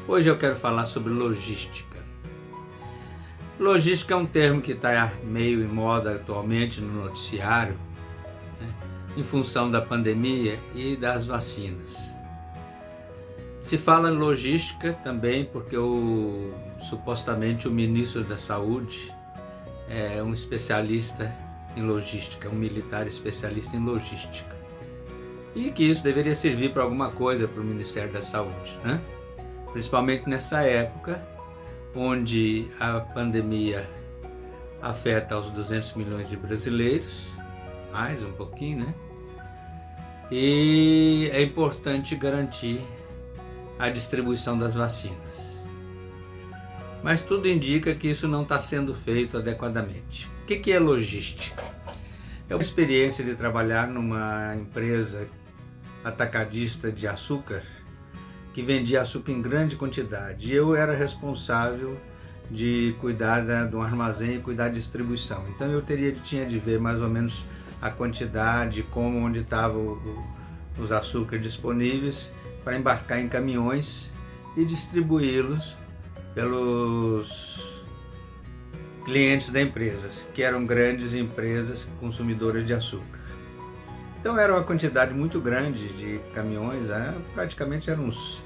Hoje eu quero falar sobre logística. Logística é um termo que está meio em moda atualmente no noticiário, né, em função da pandemia e das vacinas. Se fala em logística também porque supostamente o ministro da Saúde é um especialista em logística, um militar especialista em logística. E que isso deveria servir para alguma coisa para o Ministério da Saúde, né? Principalmente nessa época onde a pandemia afeta os 200 milhões de brasileiros, mais um pouquinho, né? E é importante garantir a distribuição das vacinas. Mas tudo indica que isso não está sendo feito adequadamente. O que é logística? É uma experiência de trabalhar numa empresa atacadista de açúcar que vendia açúcar em grande quantidade. Eu era responsável de cuidar do armazém e cuidar da distribuição. Então eu tinha de ver mais ou menos a quantidade, onde estavam os açúcares disponíveis para embarcar em caminhões e distribuí-los pelos clientes da empresa, que eram grandes empresas consumidoras de açúcar. Então era uma quantidade muito grande de caminhões, praticamente eram uns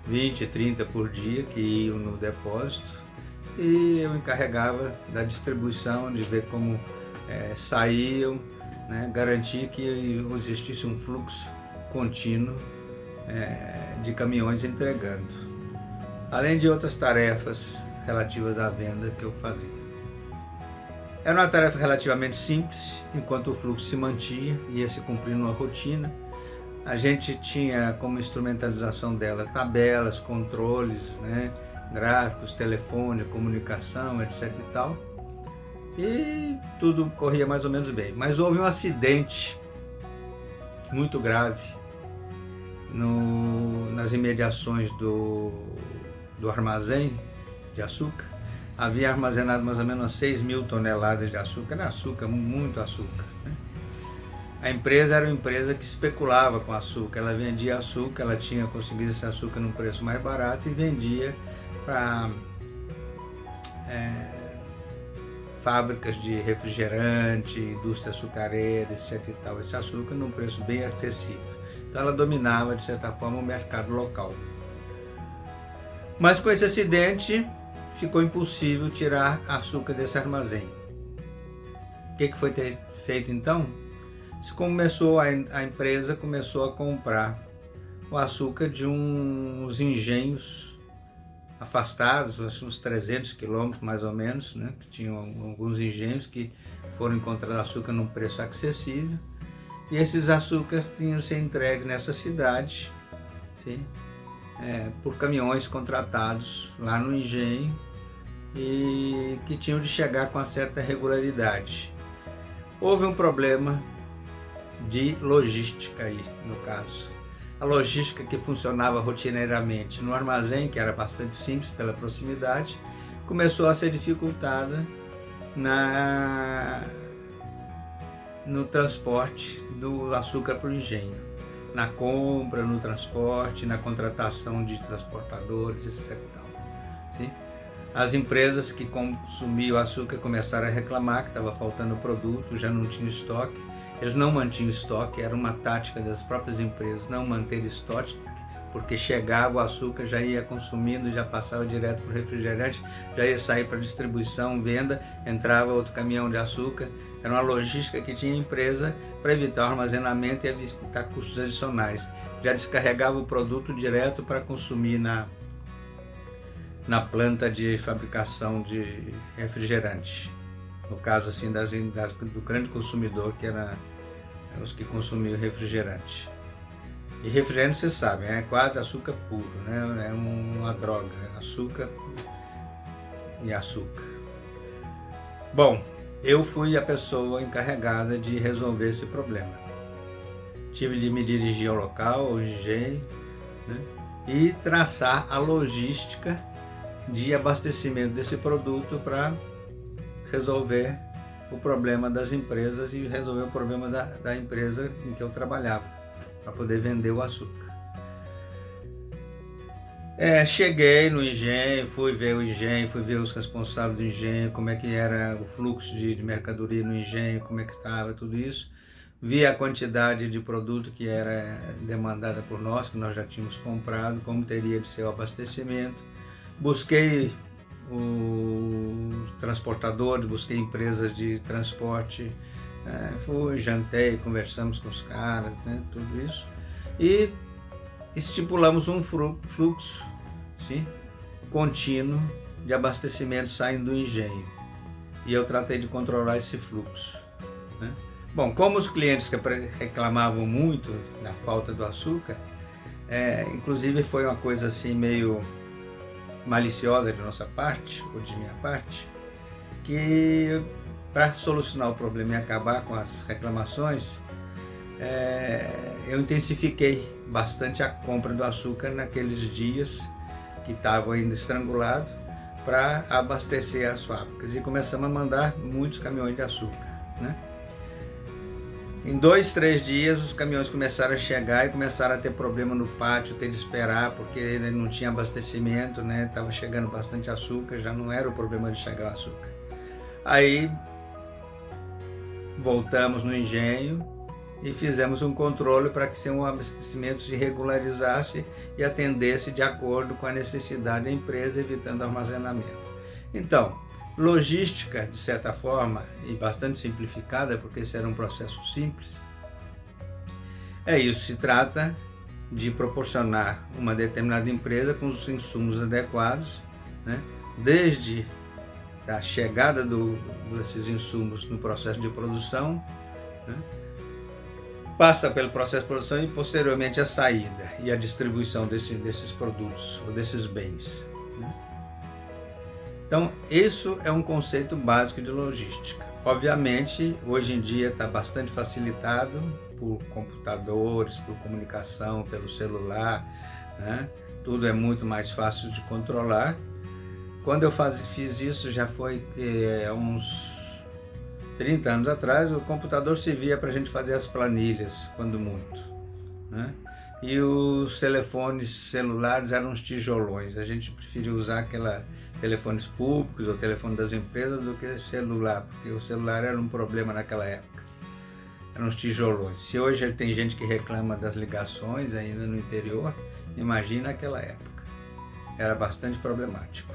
20, 30 por dia que iam no depósito, e eu encarregava da distribuição, de ver como saíam, né, garantir que existisse um fluxo contínuo de caminhões entregando, além de outras tarefas relativas à venda que eu fazia. Era uma tarefa relativamente simples, enquanto o fluxo se mantinha, ia se cumprindo uma rotina. A gente tinha como instrumentalização dela tabelas, controles, né, gráficos, telefone, comunicação, etc. e tal. E tudo corria mais ou menos bem. Mas houve um acidente muito grave nas imediações do armazém de açúcar. Havia armazenado mais ou menos 6.000 toneladas de açúcar. Era açúcar, muito açúcar, né? A empresa era uma empresa que especulava com açúcar. Ela vendia açúcar, ela tinha conseguido esse açúcar num preço mais barato e vendia para fábricas de refrigerante, indústria açucareira, etc. e tal, esse açúcar num preço bem acessível. Então ela dominava, de certa forma, o mercado local. Mas com esse acidente ficou impossível tirar açúcar desse armazém. O que foi feito então? A empresa começou a comprar o açúcar de uns engenhos afastados, uns 300 quilômetros mais ou menos, né? Que tinham alguns engenhos que foram encontrar açúcar num preço acessível, e esses açúcares tinham que ser entregues nessa cidade, sim? Por caminhões contratados lá no engenho, e que tinham de chegar com uma certa regularidade. Houve um problema de logística aí, no caso. A logística que funcionava rotineiramente no armazém, que era bastante simples pela proximidade, começou a ser dificultada no transporte do açúcar para o engenho, na compra, no transporte, na contratação de transportadores, etc. Sim? As empresas que consumiam açúcar começaram a reclamar que estava faltando produto, já não tinha estoque. Eles não mantinham estoque, era uma tática das próprias empresas não manter estoque, porque chegava o açúcar, já ia consumindo, já passava direto para o refrigerante, já ia sair para distribuição, venda, entrava outro caminhão de açúcar. Era uma logística que tinha empresa para evitar o armazenamento e evitar custos adicionais. Já descarregava o produto direto para consumir na planta de fabricação de refrigerante. No caso assim do grande consumidor, que era os que consumiam refrigerante. E refrigerante, você sabe, é quase açúcar puro, né? É uma droga, açúcar e açúcar. Bom, eu fui a pessoa encarregada de resolver esse problema. Tive de me dirigir ao local, ao engenho, né? E traçar a logística de abastecimento desse produto para resolver o problema das empresas e resolver o problema da empresa em que eu trabalhava, para poder vender o açúcar. Cheguei no engenho, fui ver o engenho, fui ver os responsáveis do engenho, como é que era o fluxo de mercadoria no engenho, como é que estava tudo isso. Vi a quantidade de produto que era demandada por nós, que nós já tínhamos comprado, como teria de ser o abastecimento. Busquei os transportadores, busquei empresas de transporte, fui, jantei, conversamos com os caras, né, tudo isso. E estipulamos um fluxo, sim, contínuo de abastecimento saindo do engenho. E eu tratei de controlar esse fluxo, né? Bom, como os clientes reclamavam muito da falta do açúcar, inclusive foi uma coisa assim meio maliciosa de nossa parte, ou de minha parte, que para solucionar o problema e acabar com as reclamações, eu intensifiquei bastante a compra do açúcar naqueles dias que estavam ainda estrangulados para abastecer as fábricas, e começamos a mandar muitos caminhões de açúcar, né? Em 2, 3 dias os caminhões começaram a chegar e começaram a ter problema no pátio, ter de esperar porque não tinha abastecimento, né? Estava chegando bastante açúcar, já não era o problema de chegar o açúcar. Aí voltamos no engenho e fizemos um controle para que o abastecimento se regularizasse e atendesse de acordo com a necessidade da empresa, evitando armazenamento. Então, logística, de certa forma, e bastante simplificada, porque esse era um processo simples, isso, se trata de proporcionar uma determinada empresa com os insumos adequados, né? Desde a chegada desses insumos no processo de produção, né? Passa pelo processo de produção e posteriormente a saída e a distribuição desses produtos ou desses bens, né? Então, isso é um conceito básico de logística. Obviamente, hoje em dia está bastante facilitado por computadores, por comunicação, pelo celular, né? Tudo é muito mais fácil de controlar. Quando eu fiz isso, já foi há uns 30 anos atrás, o computador servia para a gente fazer as planilhas, quando muito, né? E os telefones celulares eram uns tijolões. A gente preferia usar telefones públicos ou telefone das empresas do que celular, porque o celular era um problema naquela época. Eram uns tijolões. Se hoje tem gente que reclama das ligações ainda no interior, imagina naquela época. Era bastante problemático.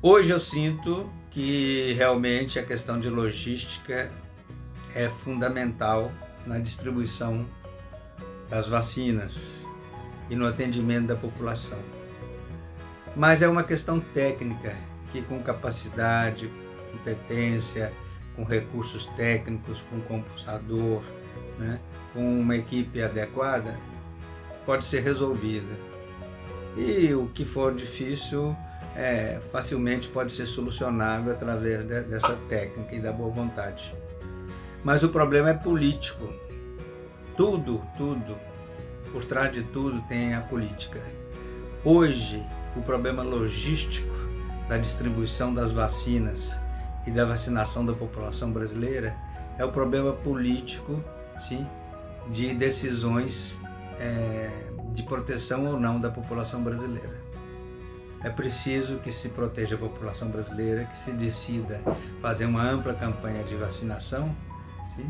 Hoje eu sinto que realmente a questão de logística é fundamental na distribuição das vacinas e no atendimento da população. Mas é uma questão técnica que, com capacidade, competência, com recursos técnicos, com computador, né, com uma equipe adequada, pode ser resolvida. E o que for difícil facilmente pode ser solucionável através dessa técnica e da boa vontade. Mas o problema é político. Tudo, por trás de tudo tem a política. Hoje, o problema logístico da distribuição das vacinas e da vacinação da população brasileira é o problema político, sim, de decisões de proteção ou não da população brasileira. É preciso que se proteja a população brasileira, que se decida fazer uma ampla campanha de vacinação, sim?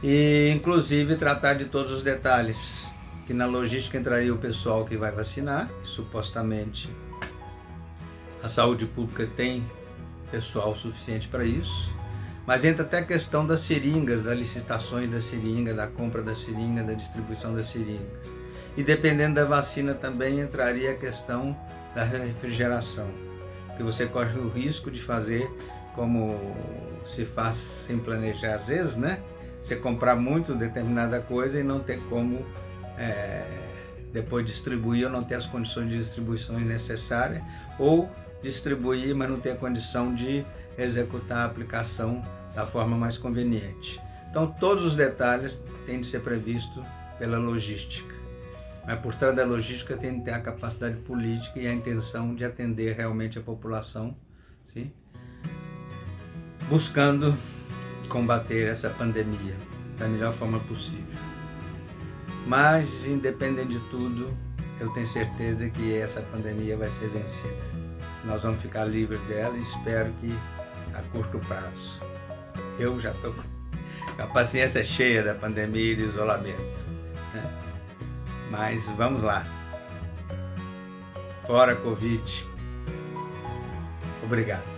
E inclusive tratar de todos os detalhes, que na logística entraria o pessoal que vai vacinar, que supostamente a saúde pública tem pessoal suficiente para isso, mas entra até a questão das seringas, das licitações da seringa, da compra da seringa, da distribuição das seringas. E dependendo da vacina também entraria a questão da refrigeração, que você corre o risco de fazer como se faz sem planejar às vezes, né? Você comprar muito determinada coisa e não ter como depois distribuir, ou não ter as condições de distribuição necessárias, ou distribuir, mas não ter a condição de executar a aplicação da forma mais conveniente. Então todos os detalhes têm de ser previstos pela logística. Mas por trás da logística tem que ter a capacidade política e a intenção de atender realmente a população, sim? Buscando combater essa pandemia da melhor forma possível. Mas, independente de tudo, eu tenho certeza que essa pandemia vai ser vencida. Nós vamos ficar livres dela e espero que a curto prazo. Eu já estou com a paciência cheia da pandemia e do isolamento, né? Mas vamos lá. Fora Covid. Obrigado.